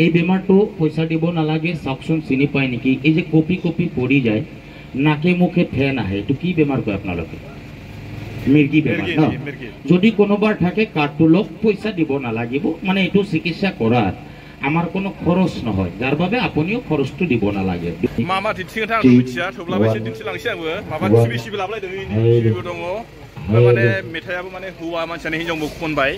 এই বেমাৰটো পইচা দিব নালাগে চাওকচোন চিনি পায় নেকি এই যে কপি কপি পৰি যায় নাকে মুখে ফেন আহে এইটো কি বেমাৰ কয় আপোনালোকে মিৰ্গি বেমাৰ ন যদি কোনোবাৰ থাকে কাৰ্ডটো লওক পইচা দিব নালাগিব মানে এইটো চিকিৎসা কৰাৰ আমাৰ কোনো খৰচ নহয় যাৰ বাবে আপুনিও খৰচটো দিব নালাগে মামা দিনছিং था आं मिथिया थेवब्लाबो एसे दिन्थिलांसै आंबो माबा टिभि लाबलायदों टिभिबो दङ माने मेथाइयाबो माने हौवा मानसियानो हिनजावबो खनबाय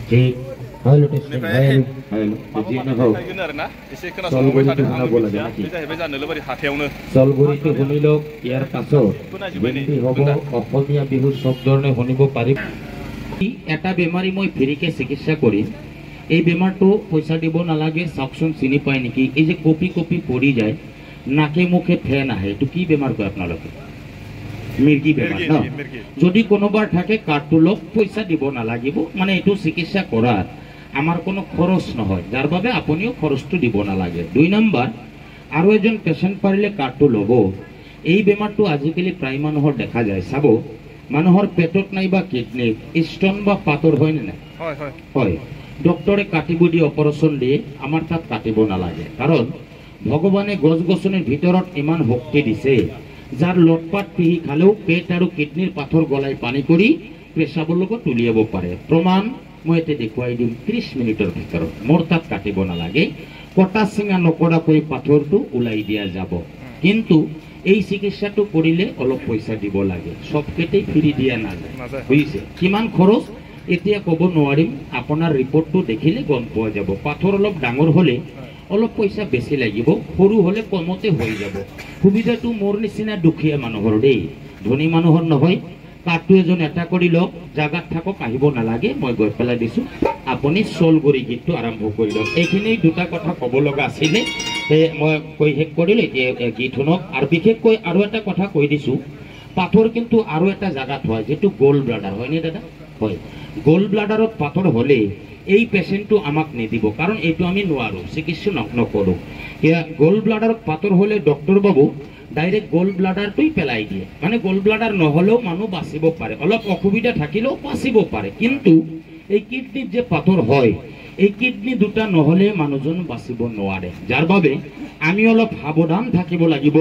आरोना एसे खोनासंबाय थादों आं मिथिया बे जाहैबाय जानोलोबारि हाथायावनो চলগুৰিটো শুনি লওক ইয়াৰ পাছত বিনতি হ'ব অসমীয়া বিহু সব ধৰণে শুনিব পাৰিব এটা বেমাৰী মই ফ্ৰীকে চিকিৎসা কৰিম এই বেমাৰটো পইচা দিব নালাগে চাওকচোন চিনি পায় নেকি এই যে কপি কপি পৰি যায় নাকে মুখে ফেন আহে এইটো কি বেমাৰ কয় আপোনালোকে মিৰ্গি বেমাৰ ন যদি কোনোবাৰ থাকে কাৰ্ডটো লওক পইচা দিব নালাগিব মানে এইটো চিকিৎসা কৰাৰ আমাৰ কোনো খৰচ নহয় যাৰ বাবে আপুনিও খৰচটো দিব নালাগে 2 নম্বৰ আৰু এজন পেশেন্ট পাৰিলে কাৰ্ডটো ল'ব এই বেমাৰটো আজিকালি প্ৰায় মানুহৰ দেখা যায় চাব মানুহৰ পেটত নাইবা কিডনি ষ্টন বা পাথৰ হয় নে নাই হয় হয় হয় ডক্টৰে কাটিব দি অপাৰেশন দিয়ে আমাৰ তাত কাটিব নালাগে কাৰণ ভগৱানে গছ গছনিৰ ভিতৰত ইমান শক্তি দিছে যাৰ লটপাট পিহি খালেও পেট আৰু কিডনিৰ পাথৰ গলাই পানী কৰি প্ৰেসাবৰ লগত তুলিয়াব পাৰে প্ৰমাণ মই এতে দেখুৱাই দিম 30 মিনিটৰ ভিতৰত মোৰ তাত কাটিব নালাগে কটা চিঙা নকৰাকৈ পাথৰটো উলাই দিয়া যাব কিন্তু এই চিকিৎসাটো কৰিলে অলপ পইচা দিব লাগে সবকেটেই ফ্ৰী দিয়া নাযায় বুজিছে কিমান খৰচ এতিয়া ক'ব নোৱাৰিম আপোনাৰ ৰিপৰ্টটো দেখিলে গম পোৱা যাব পাথৰ অলপ ডাঙৰ হলে অলপ পইচা বেছি লাগিব সৰু হলে কমতে হৈ যাব সুবিধাটো মোৰ নিচিনা দুখীয়া মানুহৰ দেই ধনী মানুহৰ নহয় কাৰ্ডটো এজন এটা কৰি লওক জাগাত থাকক আহিব নালাগে মই গৈ পেলাই দিছো আপুনি চলগুৰি গীতটো আৰম্ভ কৰি লওক এইখিনি দুটা কথা ক'ব লগা আছিলে মই কৈ শেষ কৰিলে যে গীত শুনক আৰু বিশেষকৈ আৰু এটা কথা কৈ দিছো পাথৰ কিন্তু আৰু এটা জাগাত হয় যেটো গোল্ড ব্লাডাৰ হয় নে দাদা হয় গোল্ড ব্লাডাৰত পাথৰ হলে এই পেশেন্টটো আমাক নিদিব কাৰণ এইটো আমি নোৱাৰো চিকিৎসা নকৰো গোল্ড ব্লাডাৰত পাথৰ হলে ডক্টৰ বাবু ডাইরেক্ট গোল্ড ব্লাডারটাই পেলাই দিয়ে মানে গোল্ড ব্লাডার নহলেও মানুষ বাঁচিব পারে অলপ অসুবিধা থাকিলেও বাঁচিব পারে কিন্তু এই কিডনির যে পাথর হয় এই কিডনি দুটা নহলে মানুহজন বাঁচিব নোৱাৰে যাৰ বাবে আমি অলপ সাৱধান থাকিব লাগিব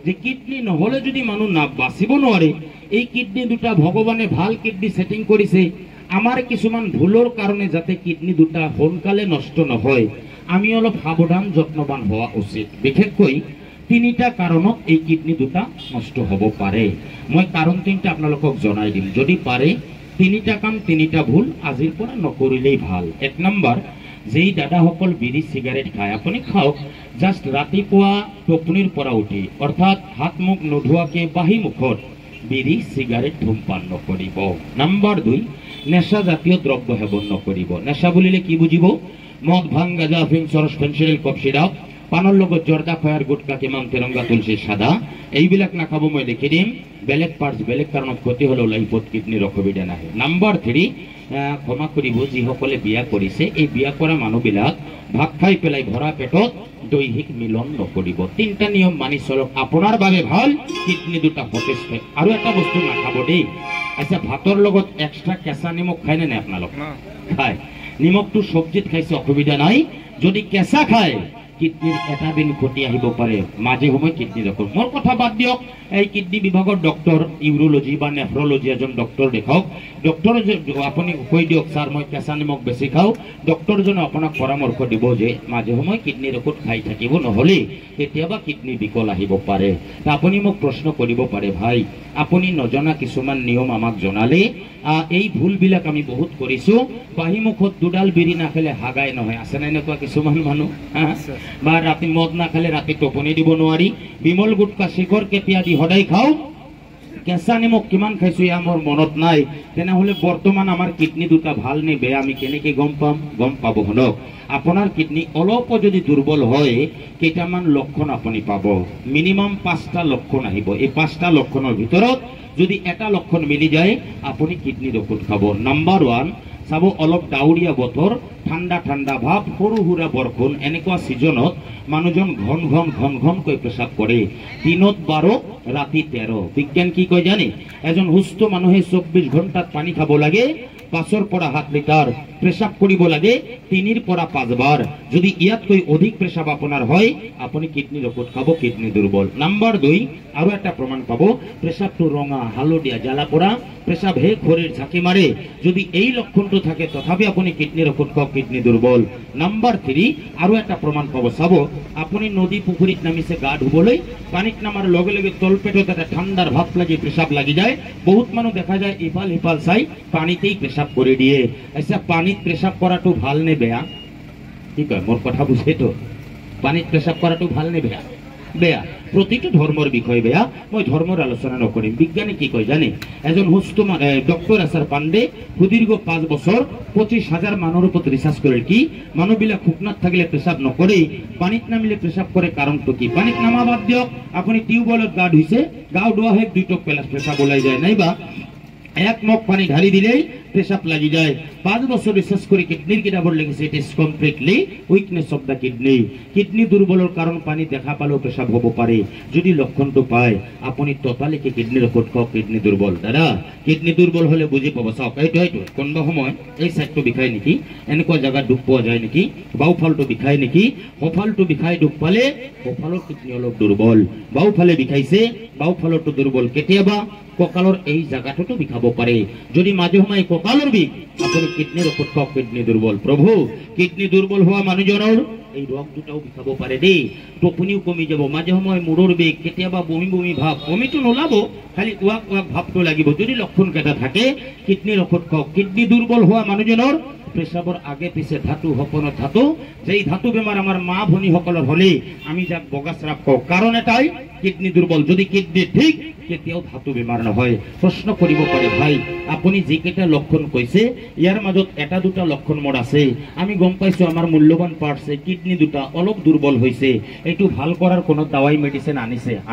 যে কিডনি নহলে যদি মানুহ না বাঁচিব নোৱাৰে এই কিডনি দুটা ভগৱানে ভাল কিডনি সেটিং কৰিছে আমাৰ কিছুমান ভুলৰ কাৰণে যাতে কিডনি দুটা সোনকালে নষ্ট নহয় আমি অলপ সাৱধান যত্নবান হোৱা উচিত বিশেষকৈ তিনিটা কাৰণত এই কিডনি দুটা নষ্ট হ'ব পাৰে মই কাৰণ তিনটা আপোনালোকক জনাই দিম যদি পাৰে তিনিটা কাম তিনিটা ভুল আজিৰ পৰা নকৰিলেই ভাল এক নম্বৰ যেই দাদাসকল বিড়ি সিগাৰেট খায় আপুনি খাওক জাস্ট ৰাতিপুৱা টোপনিৰ পৰা উঠি অৰ্থাৎ হাত মুখ নোধোৱাকে বাহি মুখত বিড়ি সিগাৰেট ধূমপান নকৰিব নম্বৰ 2 নেশা জাতীয় দ্ৰব্য সেৱন নকৰিব নেশা বুলিলে কি বুজিব মদ ভাং গাঁজা আফিং চৰস ফেন্সিডিল কফ সিৰাপ পানৰ লগত জৰ্দা খয়াৰ গুটকা কিমান তিৰংগা তুলসী সাদা এইবিলাক নাখাব মই লিখি দিম বেলেগ পাৰ্টস বেলেগ কাৰণত ক্ষতি হলেও লাইফত কিডনিৰ অসুবিধা নাহে নম্বৰ 3 ক্ষমা কৰিব যিসকলে বিয়া কৰিছে এই বিয়া কৰা মানুহবিলাক ভাত খাই পেলাই ভৰা পেটত দৈহিক মিলন নকৰিব তিনটা নিয়ম মানি চলক আপোনাৰ বাবে ভাল কিডনি দুটা সতেজ হয় আৰু এটা বস্তু নাখাব দেই আচ্ছা ভাতৰ লগত এক্সট্ৰা কেঁচা নিমখ খায় নে আপোনালোক খায় নিমখটো সবজিত খাইছে অসুবিধা নাই যদি কেঁচা খায় কিডনির এটা দিন ক্ষতি আহিব পাৰে মাঝে সময় কিডনি ডক্টৰ মোৰ কথা বাদ দিয়ক এই কিডনি বিভাগৰ ডক্টর ইউরোলজি বা নেফ্রোলজি এজন ডক্টর দেখাওক ডক্টর আপনি কই দিয়ক স্যার মই কেঁচা নিমখ বেশি খাও ডক্টরজনে আপোনাক পরামর্শ দিব যে মাঝে সময় কিডনির ঔষধ খাই থাকিব নহলে কেতিয়াবা কিডনি বিকল আহিব পাৰে আপুনি মোক প্ৰশ্ন কৰিব পাৰে ভাই আপুনি নজনা কিছুমান নিয়ম আমাক জনালে এই ভুলবিলাক আমি বহুত কৰিছো বাহি মুখত দুডাল বিড়ি নাখালে হাগাই নহয় আছে না এনেকুৱা কিছুমান মানুহ বা ৰাতি মদ নাখালে ৰাতি টোপনি দিব নোৱাৰি বিমল গুটকা শিখৰ কেতিয়া দি সদায় খাও কেঁচা নিমখ কিমান খাইছো ইয়া মোৰ মনত নাই তেনেহলে বৰ্তমান আমাৰ কিডনি দুটা ভাল নে বেয়া আমি কেনেকে গম পাম গম পাব হলো আপোনাৰ কিডনি অলপ যদি দুৰ্বল হয় কেইটামান লক্ষণ আপুনি পাব মিনিমাম 5টা লক্ষণ আহিব এই 5টা লক্ষণৰ ভিতৰত যদি এটা লক্ষণ মিলি যায় আপুনি কিডনি ঔষধ খাব নম্বৰ 1 চাব অলপ ডাউৰিয়া বতৰ ঠাণ্ডা ঠাণ্ডা ভাব সৰু হুৰা বৰষুণ এনেকুৱা সিজনত মানুহজন ঘন ঘন ঘন ঘন কৈ পেশাব কৰে দিনত 12 ৰাতি 13 বিজ্ঞান কি কয় জানি এজন সুস্থ মানুহে 24 ঘণ্টাত পানী খাব লাগে 5 পৰা 7 লিটাৰ পেশাব কৰিব লাগে 3 পৰা 5 বাৰ যদি ইয়াতকৈ অধিক পেশাব আপোনাৰ হয় আপুনি কিডনিৰ ঔষধ খাব কিডনি দুৰ্বল নাম্বাৰ 2 আৰু এটা প্ৰমাণ পাব পেশাবটো ৰঙা হালধীয়া জ্বালা পৰা পেশাব হে খৰিৰ ঝাঁকি মাৰে যদি এই লক্ষণটো থাকে তথাপি আপুনি কিডনিৰ ঔষধ খাওক কিডনি দুৰ্বল নাম্বাৰ 3 আৰু এটা প্ৰমাণ পাব চাব আপুনি নদী পুখুৰীত নামিছে গা ধুবলৈ পানীত নামাৰ লগে লগে তলপেটত এটা ঠাণ্ডাৰ ভাৱ লাগি পেশাব লাগি যায় বহুত মানুহ দেখা যায় ইফাল ইফাল চাই পানীতেই পেশাব কৰি দিয়ে আচ্ছা পানীত পেশাব কৰাটো ভাল নে বেয়া কি কয় মোৰ কথা বুঝেতো পানীত পেশাব কৰাটো ভাল নে বেয়া বেয়া প্ৰতিটো ধৰ্মৰ বিষয় বেয়া মই ধৰ্মৰ আলোচনা নকৰিম বিজ্ঞানী কি কয় জানে এজন সুস্থ ডক্টৰ আছাৰ পাণ্ডে সুদীৰ্ঘ 5 বছৰ 25,000 মানুহৰ ওপৰত ৰিচাৰ্চ কৰে কি মানুহবিলাক শুকনাত থাকিলে পেশাব নকৰে পানীত নামিলে পেশাব কৰে কাৰণটো কি পানীত নামা বাদ দিয়ক আপুনি টিউবৱেলত গা ধুইছে গা ধোৱা হে 2 টক পেশাব ওলাই যায় নাইবা এক মগ পানী ঢালি দিলেই পেশাব লাগি যায় 5 বছর রিসার্চ করে কিডনির কিতাবত লিখিছে it is completely weakness of the kidney দুর্বলের কারণ পানী দেখা পালেও পেশাব হব পারে যদি লক্ষণটো পায় আপুনি ততালিকে কিডনির ঔষধ খাওক কিডনি দুর্বল দাদা কিডনি দুর্বল হলে বুঝি পাব চাওক এইটো কোনোবা সময় এই সাইডটো বিষায় নেকি এনেকুৱা জায়গা দুখ পোৱা যায় নেকি বাওফালটো বিষায় নেকি সফালটো বিষায় দুখ পালে সফালৰ কিডনি অলপ দুৰ্বল বাওফালে বিষাইছে বাওফালটো দুৰ্বল কেতিয়াবা কঁকালৰ এই জায়গাটো বিষাব পাৰে যদি মাঝে সময় কঁকালৰ বিষ আপুনি কিডনিৰ ঔষধ খাওক কিডনি দুৰ্বল প্ৰভু কিডনি দুৰ্বল হোৱা মানুহজনৰ এই ৰোগ দুটাও বিষাব পাৰে দেই টোপনিও কমি যাব মাঝে সময় মূৰৰ বিষ কেতিয়াবা বমি বমি ভাব বমিটো নোলাব খালি ওয়াক ওয়াক ভাবটো লাগিব যদি লক্ষণ কেটা থাকে কিডনিৰ ঔষধ খাওক কিডনি দুৰ্বল হোৱা মানুহজনৰ পেশাবৰ আগে পিছে ধাতু হপন ধাতু যেই ধাতু বেমাৰ আমাৰ মা ভনী সকলৰ হলে আমি যাক বগা শ্ৰাপ কওঁ কাৰণ এটাই কিডনি দুৰ্বল যদি কিডনি ঠিক কেতিয়াও ধাতু বেমাৰ নহয় প্ৰশ্ন কৰিব পাৰে ভাই আপুনি যিকেইটা লক্ষণ কৈছে ইয়াৰ মাজত এটা দুটা লক্ষণ মোৰ আছে আমি গম পাইছো আমাৰ মূল্যবান পাৰ্টছে কিডনি দুটা অলপ দুৰ্বল হৈছে এইটো ভাল কৰাৰ কোনো দাৱাই মেডিচিন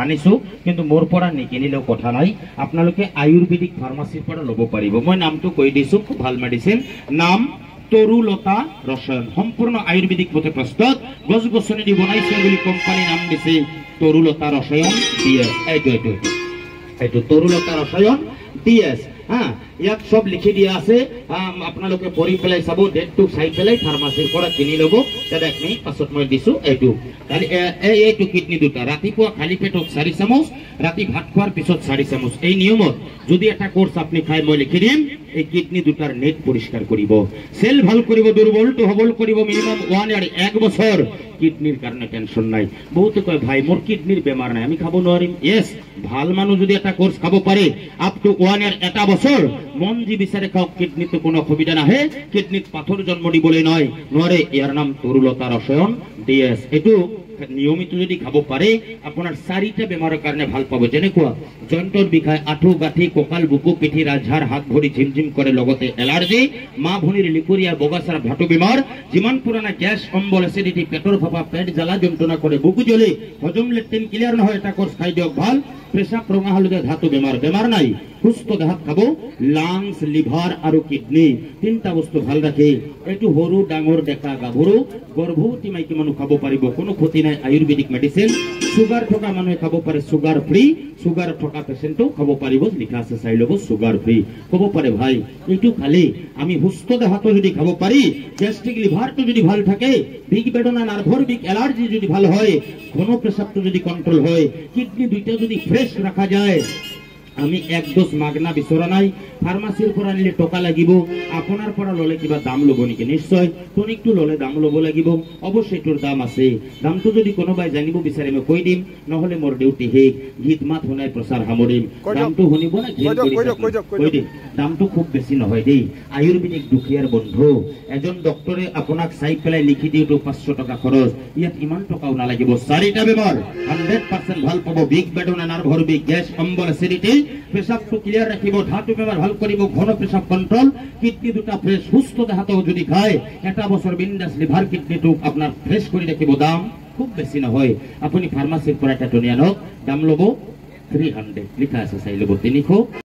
আনিছো কিন্তু মোৰ পৰা নিকিনিলেও কথা নাই আপোনালোকে আয়ুৰ্বেদিক ফাৰ্মাসীৰ পৰা ল'ব পাৰিব মই নামটো কৈ দিছো খুব ভাল মেডিচিন নাম তৰুলতা ৰসায়ন সম্পূৰ্ণ আয়ুৰ্বেদিক মতে প্ৰস্তুত গছ গছনি দি বনাইছে বুলি কোম্পানী নাম দিছে তৰুলতা ৰসায়ন ডিএস এইটো তৰুলতা ৰসায়ন ডিএস ইয়াত সব লিখি দিয়া আছে আপোনালোকে পঢ়ি পেলাই চাব ডেটটো চাই পেলাই ফাৰ্মাসীৰ পৰা কিনি ল'ব দাদা এক মিনিট পাছত মই দিছো এইটো কিডনি দুটা ৰাতিপুৱা খালি পেটত 4 চামুচ ৰাতি ভাত খোৱাৰ পিছত 4 চামুচ এই নিয়মত যদি এটা কোৰ্স আপনি খাই মই লিখি দিম এই কিডনি দুটাৰ নেট পৰিষ্কাৰ কৰিব সেল ভাল কৰিব দুৰ্বলটো হবল কৰিব মিনিমাম 1 ইয়ার 1 বছর কিডনির কারণে টেনশন নাই বহুত কয় ভাই মোর কিডনির বেমার নাই আমি খাব নোৱাৰিম ইয়েস ভাল মানুহ যদি এটা কোৰ্স খাব পাৰে আপ টু 1 ইয়াৰ 1 বছৰ মন জি বিচাৰে খাওক কিডনিতে কোনো অসুবিধা নাহে কিডনিত পাথৰ জন্ম দিবলৈ নোৱাৰে ইয়াৰ নাম তৰুলতা ৰসায়ন ডিএস এটো নিয়মিত যদি খাব পাৰে আপোনাৰ 4টা বেমাৰৰ কাৰণে ভাল পাব যেনেকুৱা জইন্টৰ বিষায় আঁঠু গাঁঠি কঁকাল বুকু পিঠি ৰাজহাড় হাত ভৰি ঝিমঝিম কৰে লগতে এলাৰ্জি মা ভনিৰ লিকুৰিয়া বগাছাৰ ধাতু বেমাৰ যিমান পুৰণা গ্যাস অম্বল এসিডিটি পেটৰ ফাঁপা পেট জ্বালা যন্ত্ৰণা কৰে বুকু জ্বলে হজম লেট্ৰিন ক্লিয়াৰ নহয় এটা কোৰ্স খাই দিয়ক ভাল পেশাব ৰঙা হালধীয়া ধাতু বেমাৰ নাই সুস্থ দেহাত খাব লাংস লিভাৰ আৰু কিডনি 3টা বস্তু ভাল ৰাখে এইটো সৰু ডাঙৰ ডেকা গাভৰু গৰ্ভৱতী মাইকী মানুহ খাব পাৰিব কোনো ক্ষতি নাই আয়ুৰ্বেদিক মেডিচিন সুগাৰ থকা মানুহে খাব পাৰে সুগাৰ ফ্ৰি সুগাৰ থকা পেশেন্টও খাব পাৰিব লিখা আছে চাই ল'ব সুগাৰ ফ্ৰি খাব পাৰে ভাই এইটো খালি আমি সুস্থ দেহাত যদি খাব পাৰি গ্যাস্ট্ৰিক লিভাৰটো যদি ভাল থাকে বিগ বেদনা নাৰ্ভৰ বিগ এলাৰ্জি যদি ভাল হয় ঘন পেশাবটো যদি কন্ট্রোল হয় কিডনি দুইটা যদি ফ্রেশ রাখা যায় আমি এক ডোজ মাগনা বিচৰা নাই ফাৰ্মাসীৰ পৰা নিলে টকা লাগিব আপোনাৰ পৰা ললে কিবা দাম ল'ব নেকি নিশ্চয় টনিকটো ললে দাম ল'ব লাগিব অৱশ্যই তোৰ দাম আছে দামটো যদি কোনোবাই জানিব বিচাৰে মই কৈ দিম নহলে মোৰ ডিউটি হেক গীত মাত শুনাই প্ৰচাৰ সামৰিম দামটো শুনিব না কৈ দিম দামটো খুব বেছি নহয় দেই আয়ুৰ্বেদিক দুখীয়াৰ বন্ধু এজন ডক্টৰে আপোনাক চাই পেলাই লিখি দিওটো 500 টকা খৰচ ইয়াত ইমান টকাও নালাগিব 4টা বেমাৰ 100% ভাল পাব বিগ বেদনা নাৰ্ভৰ বিষ গ্যাস অম্বল এসিডিটি পেশাবটো ক্লিয়াৰ ৰাখিব ধাতু বেমাৰ ভাল কৰিব ঘন পেশাব কন্ট্রোল কিডনি দুটা ফ্রেশ সুস্থ দেহাতো যদি খায় 1 বছর বিন্দাস লিভার কিডনিটো আপনার ফ্রেশ কৰি ৰাখিব দাম খুব বেছি নহয় আপুনি ফাৰ্মাসীৰ পৰা এটা টনি আনক দাম ল'ব 300 লিখা আছে চাই ল'ব 300